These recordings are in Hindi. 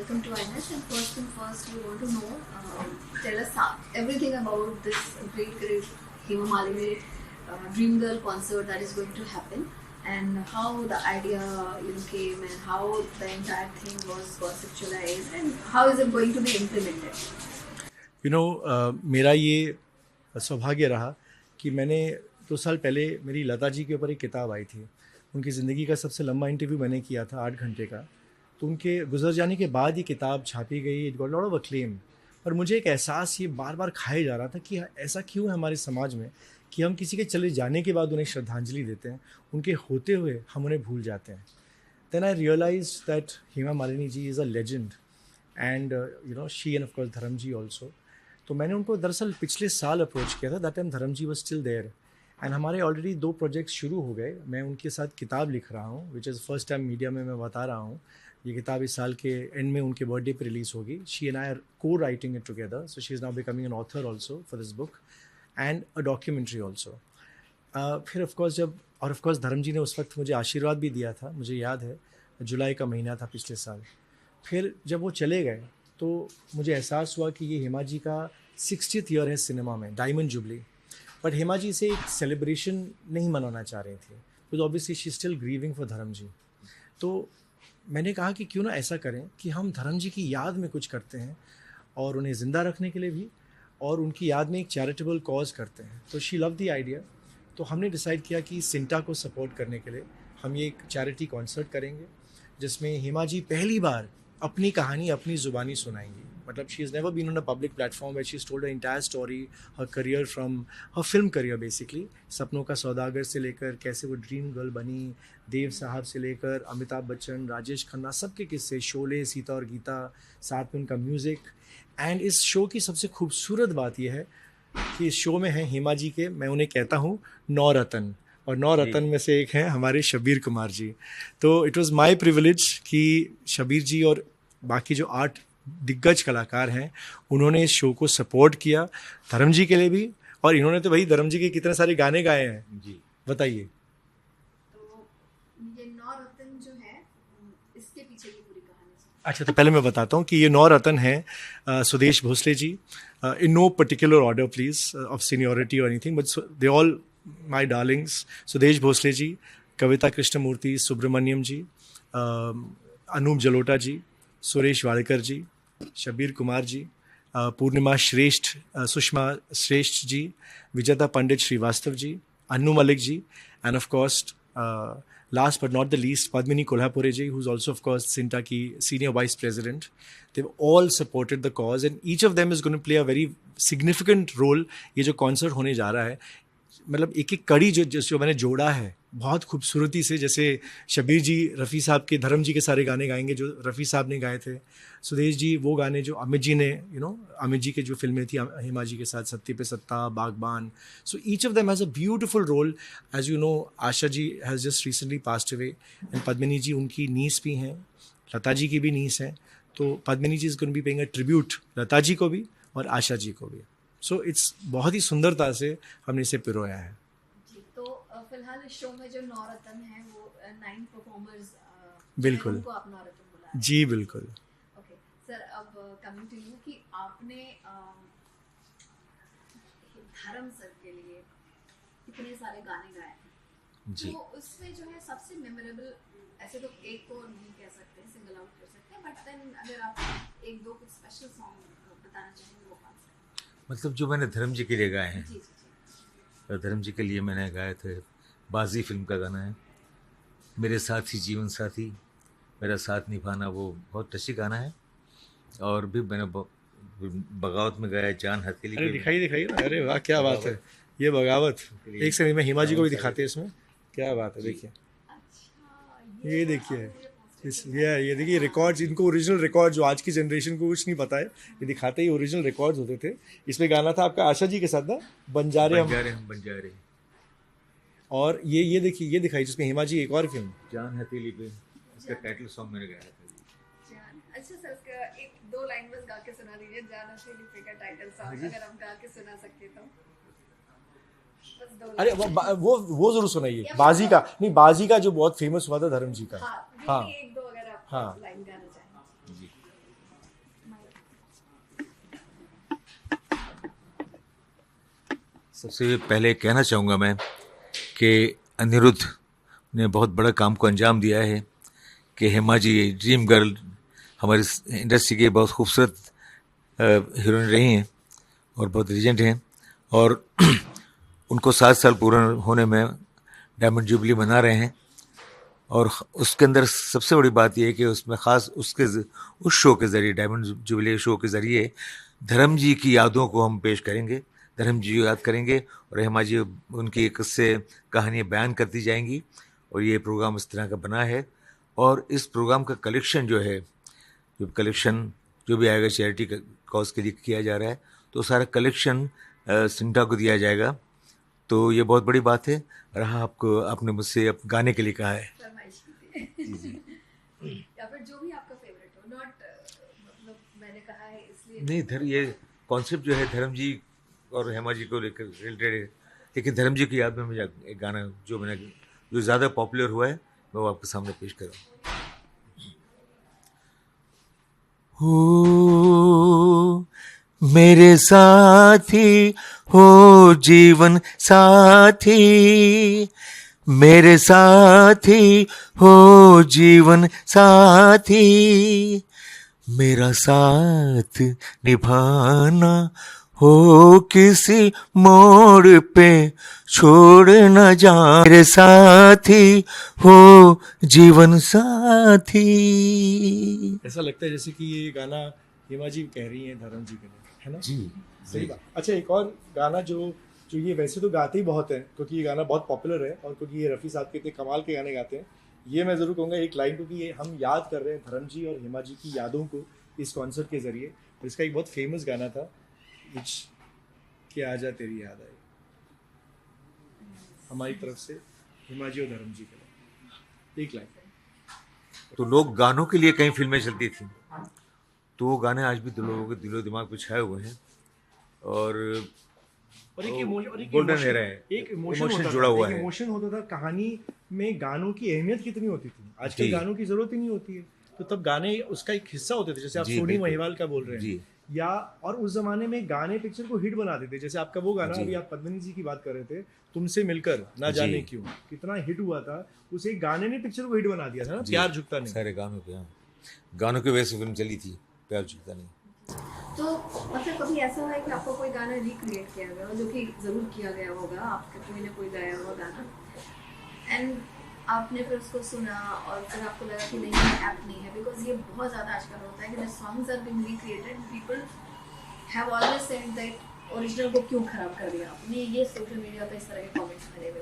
welcome to INS. And first thing first, we want to know, tell us everything about this great Hema Malini Dream Girl concert that is going to happen, and how the idea came, and how the entire thing was conceptualized, and how is it going to be implemented. मेरा ये सौभाग्य रहा कि मैंने 2 साल पहले मेरी लता जी के ऊपर एक किताब आई थी। उनकी ज़िंदगी का सबसे लंबा इंटरव्यू मैंने किया था 8 घंटे का। तो उनके गुजर जाने के बाद ये किताब छापी गई, it got lot of acclaim. पर मुझे एक एहसास ये बार बार खाया जा रहा था कि ऐसा क्यों है हमारे समाज में कि हम किसी के चले जाने के बाद उन्हें श्रद्धांजलि देते हैं, उनके होते हुए हम उन्हें भूल जाते हैं। Then I realise that Hema Malini ji is a legend, and she and of course Dharam ji also. तो मैंने उनको दरअसल पिछले साल अप्रोच किया था। दैट टाइम धर्म जी वॉज स्टिल देयर, एंड हमारे ऑलरेडी 2 प्रोजेक्ट्स शुरू हो गए। मैं उनके साथ किताब लिख रहा हूँ, which is first time media में मैं बता रहा हूँ। ये किताब इस साल के एंड में उनके बर्थडे पे रिलीज़ होगी। शी एंड आई आर को writing it together, so she is now becoming an author also for this book, and a documentary also. फिर ऑफकोर्स धर्म जी ने उस वक्त मुझे आशीर्वाद भी दिया था। मुझे याद है जुलाई का महीना था पिछले साल। फिर जब वो चले गए तो मुझे एहसास हुआ कि ये हेमा जी का 60th ईयर है सिनेमा में, diamond jubilee. But Hema ji से एक सेलिब्रेशन नहीं मनाना चाह रही थी, because obviously she still grieving for धर्म जी। तो मैंने कहा कि क्यों ना ऐसा करें कि हम धर्म जी की याद में कुछ करते हैं, और उन्हें ज़िंदा रखने के लिए भी, और उनकी याद में एक चैरिटेबल कॉज करते हैं। तो शी लव द आइडिया। तो हमने डिसाइड किया कि सिंटा को सपोर्ट करने के लिए हम ये एक चैरिटी कॉन्सर्ट करेंगे, जिसमें हेमा जी पहली बार अपनी कहानी अपनी ज़ुबानी सुनाएंगी। मतलब she is never been on a public platform where she is told the entire story, her career from her film career basically. सपनों का सौदागर से लेकर कैसे वो ड्रीम गर्ल बनी, देव साहब से लेकर अमिताभ बच्चन, राजेश खन्ना, सबके किस्से, शोले, सीता और गीता, साथ में उनका म्यूज़िक। एंड इस शो की सबसे खूबसूरत बात यह है कि इस शो में है हेमा जी के, मैं उन्हें कहता हूँ, 9 रतन, और 9 रतन में से एक हैं हमारे शब्बीर कुमार जी। तो इट वाज माय प्रिविलेज कि शब्बीर जी और बाकी जो 8 दिग्गज कलाकार हैं उन्होंने इस शो को सपोर्ट किया, धर्म जी के लिए भी। और इन्होंने तो भाई धर्म जी के कितने सारे गाने गाए हैं जी, बताइए। तो ये 9 रत्न जो है, इसके पीछे की पूरी कहानी। अच्छा, तो पहले मैं बताता हूँ कि ये 9 रतन हैं Sudesh Bhosle ji, in no particular order please of seniority और anything, but they all my darlings. Sudesh Bhosle ji, Kavita Krishnamurthy, Subramaniam ji, Anup Jalota ji, Suresh Wadkar ji, Shabbir Kumar ji, Purnima Shrestha, Sushma Shrestha ji, Vijeta Pandit Srivastava ji, Anu Malik ji, and of course last but not the least Padmini Kolhapure ji, who's also of course Sinta ki senior vice president. They've all supported the cause, and each of them is going to play a very significant role. ये जो concert होने जा रहा है, मतलब एक एक कड़ी जो मैंने जोड़ा है बहुत खूबसूरती से। जैसे शब्बीर जी रफ़ी साहब के, धर्म जी के सारे गाने गाएंगे जो रफ़ी साहब ने गाए थे। सुदेश जी वो गाने जो अमित जी ने, अमित जी के जो फिल्में थी हेमा जी के साथ, Satti Pe Satta, Baghban. So each of them has a beautiful role. As you know, Asha ji has just recently passed away, and Padmini ji उनकी नीस भी हैं, लता जी की भी नीस हैं। तो Padmini ji is going to be paying a tribute Lata ji को भी और आशा जी को भी। सो इट्स बहुत ही सुंदरता से हमने इसे पिरोया है जी। तो फिलहाल इस शो में जो 9 रत्न हैं वो 9 परफॉर्मर्स, बिल्कुल, उनको आप 9 रत्न बुलाया जी बिल्कुल। ओके सर, अब कमिंग टू यू कि आपने धर्म सर के लिए कितने सारे गाने गाए हैं जी। तो उसमें जो है सबसे मेमोरेबल, ऐसे तो एक को नहीं कह सकते, सिंगल आउट कर सकते हैं, बट देन अगर आप एक दो कुछ स्पेशल सॉन्ग बताना चाहेंगे वो कौन सा? मतलब जो मैंने धर्म जी के लिए गाए हैं, जी जी तो धर्म जी के लिए मैंने गाए थे, बाजी फिल्म का गाना है, मेरे साथी जीवन साथी, मेरा साथ निभाना, वो बहुत टची गाना है। और भी मैंने बगावत में गाया, जान हथेली अरे पे। दिखाइए ना, अरे वाह क्या बात है, ये बगावत। एक सेकंड में हेमा जी को भी दिखाते हैं इसमें, क्या बात है। देखिए, अच्छा, ये देखिए, ये देखिए रिकॉर्ड्स, इनको ओरिजिनल रिकॉर्ड जो आज की जनरेशन को कुछ नहीं पता है, ये दिखाते ही ओरिजिनल रिकॉर्ड्स होते थे। इसमें गाना था आपका आशा जी के साथ ना, बंजारे हम। बंजारे। और ये देखिए, ये दिखाई जिसमें हेमा जी एक और फिल्म जान हथेली पे, इसका टाइटल सॉन्ग मैंने गाया था। जान। अच्छा सर, इसका एक दो लाइन बस गा के सुना दीजिए, जान हथेली पे का टाइटल सॉन्ग, अगर हम गा के सुना सकते तो बस 2 अरे वो जरूर सुनाइए, बाजी का नहीं, बाजी का जो बहुत फेमस हुआ था धर्म जी का। हाँ, हाँ। एक दो अगर आप हाँ। लाइन गाना चाहें। जी। सबसे पहले कहना चाहूँगा मैं कि अनिरुद्ध ने बहुत बड़ा काम को अंजाम दिया है कि हेमा जी ड्रीम गर्ल हमारी इंडस्ट्री की बहुत खूबसूरत हीरोइन रही हैं और बहुत रीजेंट हैं, और उनको 7 साल पूरा होने में डायमंड जुबली मना रहे हैं। और उसके अंदर सबसे बड़ी बात यह है कि उसमें ख़ास उस शो के ज़रिए, डायमंड जुबली शो के ज़रिए धर्म जी की यादों को हम पेश करेंगे, धर्म जी को याद करेंगे और हेमा जी उनकी किस्से कहानियाँ बयान करती जाएंगी। और ये प्रोग्राम इस तरह का बना है, और इस प्रोग्राम का कलेक्शन जो है, जो भी आएगा चैरिटी कॉज के लिए किया जा रहा है, तो सारा कलेक्शन सिंटा को दिया जाएगा। तो ये बहुत बड़ी बात है। रहा आपने मुझसे गाने के लिए कहा है, जी जी, या फिर जो भी आपका फेवरेट हो, नॉट मतलब मैंने कहा है इसलिए नहीं, ये कॉन्सेप्ट जो है धर्म जी और हेमा जी को लेकर रिलेटेड है, लेकिन धर्म जी की याद में मुझे एक गाना जो ज़्यादा पॉपुलर हुआ है मैं वो आपके सामने पेश कर रहा हूँ। मेरे साथी हो जीवन साथी, मेरे साथी हो जीवन साथी, मेरा साथ निभाना हो किसी मोड़ पे छोड़ न जा, मेरे साथी हो जीवन साथी। ऐसा लगता है जैसे कि ये गाना हेमा जी कह रही हैं धर्म जी के लिए, है ना? जी, सही बात। अच्छा, एक और गाना जो ये वैसे तो गाते ही बहुत हैं, क्योंकि ये गाना बहुत पॉपुलर है और क्योंकि ये रफ़ी साहब के इतने कमाल के गाने गाते हैं, ये मैं ज़रूर कहूँगा एक लाइन, क्योंकि ये हम याद कर रहे हैं धर्म जी और हेमा जी की यादों को इस कॉन्सर्ट के ज़रिए। इसका एक बहुत फेमस गाना था, कुछ कि आजा तेरी याद आई, हमारी तरफ से हेमा जी और धर्म जी के लिए एक लाइन। तो लोग गानों के लिए कई फिल्में चलती थी, तो वो गाने आज भी लोगों के दिलो दिमाग पे छाए हुए हैं, और गोल्डन एरा है, एक इमोशन जुड़ा हुआ है। इमोशन होता था कहानी में। गानों की अहमियत कितनी होती थी, आजकल गानों की जरूरत ही नहीं होती है, तो तब गाने उसका एक हिस्सा होते थे, जैसे आप सोनी महिवाल का बोल रहे हैं, या और उस जमाने में गाने पिक्चर को हिट बनाते थे। जैसे आपका वो गाना अभी आप पद्मिनी जी की बात कर रहे थे, तुमसे मिलकर ना जाने क्यों, कितना हिट हुआ था, उस एक गाने ने पिक्चर को हिट बना दिया था ना, प्यार झुकता नहीं। सारे गानों की वजह से फिल्म चली थी, प्यार झुकता नहीं। तो मतलब कभी ऐसा हुआ है कि आपको कोई गाना रिक्रिएट किया गया हो, जो कि जरूर किया गया होगा, आपके कोई ना कोई गाया हुआ गाना, एंड आपने फिर उसको सुना और फिर आपको लगा कि नहीं ये ऐप नहीं है? बिकॉज ये बहुत ज़्यादा आजकल होता है कि the songs are being recreated, people have always said that original को क्यों खराब कर दिया आपने। ये सोशल मीडिया पे इस तरह के कमेंट्स मिले हुए,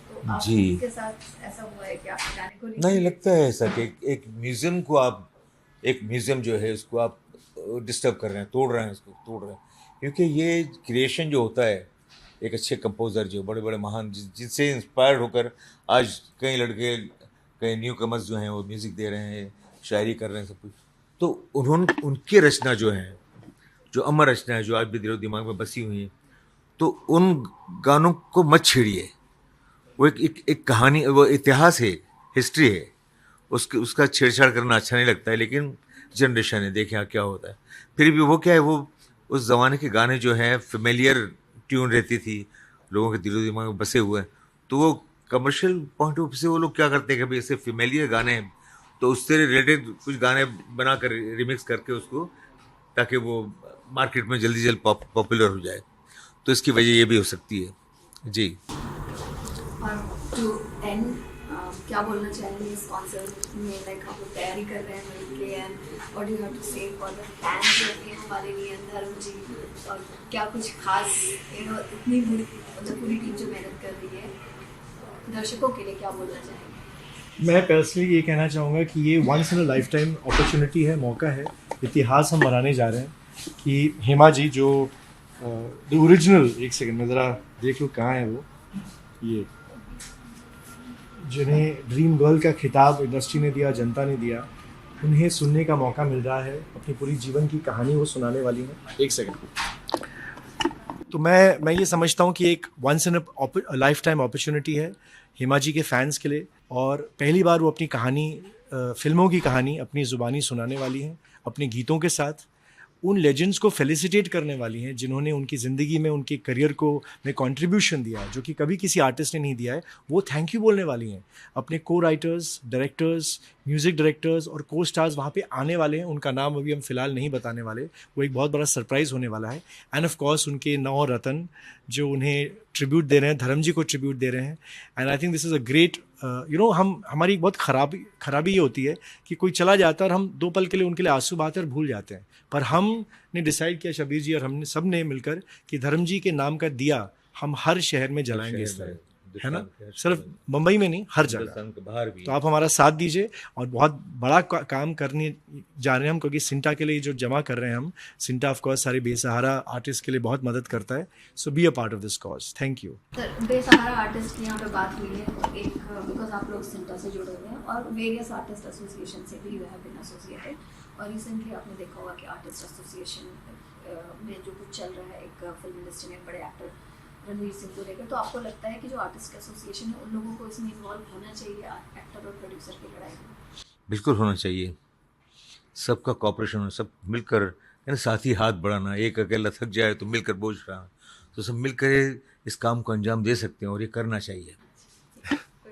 तो आपके साथ ऐसा हुआ है कि आप गाने को नहीं लगता है ऐसा कि एक म्यूजियम को आप, एक म्यूजियम जो है उसको आप डिस्टर्ब कर रहे हैं, तोड़ रहे हैं, क्योंकि ये क्रिएशन जो होता है, एक अच्छे कंपोज़र जो बड़े बड़े महान जिनसे इंस्पायर्ड होकर आज कई लड़के, कई न्यू कमर्स जो हैं वो म्यूज़िक दे रहे हैं, शायरी कर रहे हैं, सब कुछ, तो उनकी रचना जो है, जो अमर रचना है, जो आज भी दिलो दिमाग में बसी हुई है, तो उन गानों को मत छेड़िए। वो एक कहानी, वो इतिहास है, हिस्ट्री है, उसका छेड़छाड़ करना अच्छा नहीं लगता है, लेकिन जनरेशन है, देखें क्या होता है। फिर भी वो क्या है, वो उस ज़माने के गाने जो हैं फेमिलियर ट्यून रहती थी, लोगों के दिलो दिमाग में बसे हुए हैं, तो वो कमर्शियल पॉइंट ऑफ से वो लोग क्या करते हैं कि भाई ऐसे फेमिलियर गाने हैं, तो उससे रिलेटेड कुछ गाने बना कर रिमिक्स करके उसको, ताकि वो मार्केट में जल्दी पॉपुलर हो जाए, तो इसकी वजह ये भी हो सकती है। जी, क्या बोलना चाहेंगे इस कॉन्सर्ट में, लाइक आप लोग तैयारी कर रहे हैं मिलके, and what you have to say for the fans of हमारे लिए धर्म जी, और क्या कुछ खास इतनी पूरी टीम जो मेहनत कर रही है, दर्शकों के लिए क्या बोलना चाहेंगे? मैं पर्सनली ये कहना चाहूँगा कि ये once in a lifetime opportunity है, मौका है, इतिहास हम बनाने जा रहे हैं कि हेमा जी जो द ओरिजिनल, एक सेकंड में ज़रा देख लो कहाँ है वो, ये जिन्हें ड्रीम गर्ल का खिताब इंडस्ट्री ने दिया, जनता ने दिया, उन्हें सुनने का मौका मिल रहा है, अपनी पूरी जीवन की कहानी वो सुनाने वाली हैं। एक सेकंड। तो मैं ये समझता हूँ कि एक once in a lifetime opportunity है हेमा जी के फैंस के लिए, और पहली बार वो अपनी कहानी, फिल्मों की कहानी अपनी ज़ुबानी सुनाने वाली हैं, अपने गीतों के साथ, उन लेजेंड्स को फेलिसिटेट करने वाली हैं जिन्होंने उनकी ज़िंदगी में उनके करियर को में कंट्रीब्यूशन दिया है, जो कि कभी किसी आर्टिस्ट ने नहीं दिया है। वो थैंक यू बोलने वाली हैं। अपने को राइटर्स, डायरेक्टर्स, म्यूज़िक डायरेक्टर्स और को स्टार्स वहाँ पे आने वाले हैं। उनका नाम अभी हम फ़िलहाल नहीं बताने वाले, वो एक बहुत बड़ा सरप्राइज़ होने वाला है। एंड ऑफ कोर्स उनके 9 रतन जो उन्हें ट्रिब्यूट दे रहे हैं, धर्म जी को ट्रिब्यूट दे रहे हैं। And I think this is a great हमारी बहुत खराबी ये होती है कि कोई चला जाता है और हम 2 पल के लिए उनके लिए आंसू बहाते और भूल जाते हैं। पर हमने डिसाइड किया, शबीर जी और हमने सब ने मिलकर, कि धर्म जी के नाम का दिया हम हर शहर में जलाएंगे इस तरह, है ना? सिर्फ मुंबई में नहीं, हर जगह। के बाहर भी। तो आप हमारा साथ दीजिए और बहुत बड़ा काम करने जा रहे हैं हम, क्योंकि सिंटा के लिए जो जमा कर रहे हैं हम, सिंटा ऑफ कोर्स सारे बेसहारा आर्टिस्ट के लिए बहुत मदद करता है। So be a part of this cause. Thank you. Sir, बेसहारा आर्टिस्ट की यहाँ पे बात हुई है, एक बिकॉज आप लोग सिंटा से जुड़े हुए हैं और वेरियस आर्टिस्ट एसोसिएशन से भी यू हैव बीन एसोसिएटेड। और रिसेंटली आपने देखा होगा कि आर्टिस्ट एसोसिएशन में जो कुछ चल रहा है, एक फिल्म इंडस्ट्री में बड़े एक्टर रणवीर सिंह को लेकर, तो आपको लगता है कि जो आर्टिस्ट एसोसिएशन है उन लोगों को इसमें इन्वॉल्व होना चाहिए एक्टर और प्रोड्यूसर की लड़ाई में? बिल्कुल होना चाहिए। सबका कॉपरेशन हो, सब मिलकर, यानी साथ ही हाथ बढ़ाना। एक अकेला थक जाए तो मिलकर बोझ उठाना, तो सब मिलकर इस काम को अंजाम दे सकते हैं और ये करना चाहिए।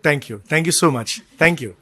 Thank you so much. Thank you.